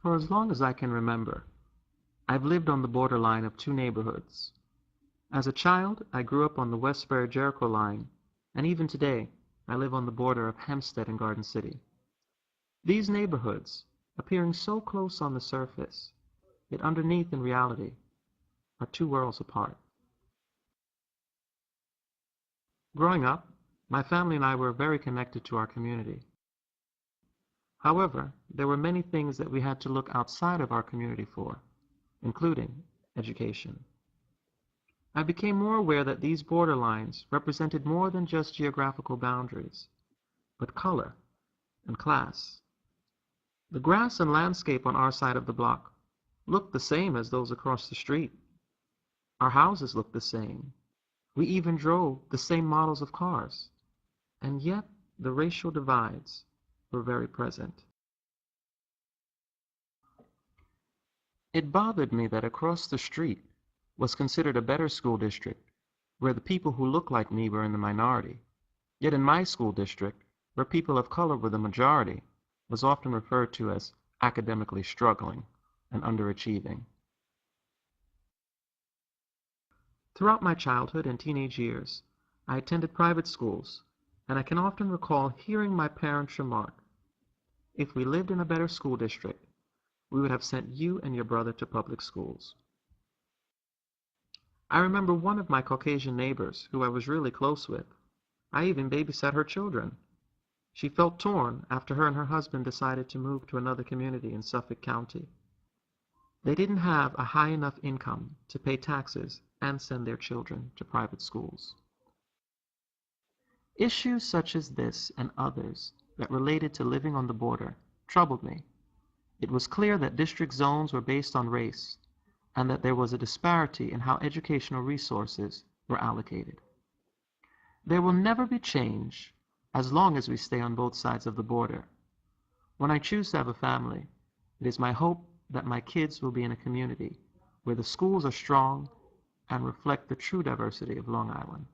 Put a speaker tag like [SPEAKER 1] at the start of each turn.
[SPEAKER 1] For as long as I can remember, I've lived on the borderline of two neighborhoods. As a child, I grew up on the Westbury-Jericho line, and even today, I live on the border of Hempstead and Garden City. These neighborhoods, appearing so close on the surface, yet underneath in reality, are two worlds apart. Growing up, my family and I were very connected to our community. However, there were many things that we had to look outside of our community for, including education. I became more aware that these borderlines represented more than just geographical boundaries, but color and class. The grass and landscape on our side of the block looked the same as those across the street. Our houses looked the same. We even drove the same models of cars. And yet, the racial divides were very present. It bothered me that across the street was considered a better school district, where the people who looked like me were in the minority. Yet in my school district, where people of color were the majority, was often referred to as academically struggling and underachieving. Throughout my childhood and teenage years, I attended private schools, and I can often recall hearing my parents remark, "If we lived in a better school district, we would have sent you and your brother to public schools." I remember one of my Caucasian neighbors who I was really close with. I even babysat her children. She felt torn after her and her husband decided to move to another community in Suffolk County. They didn't have a high enough income to pay taxes and send their children to private schools. Issues such as this and others that related to living on the border troubled me. It was clear that district zones were based on race and that there was a disparity in how educational resources were allocated. There will never be change as long as we stay on both sides of the border. When I choose to have a family, it is my hope that my kids will be in a community where the schools are strong and reflect the true diversity of Long Island.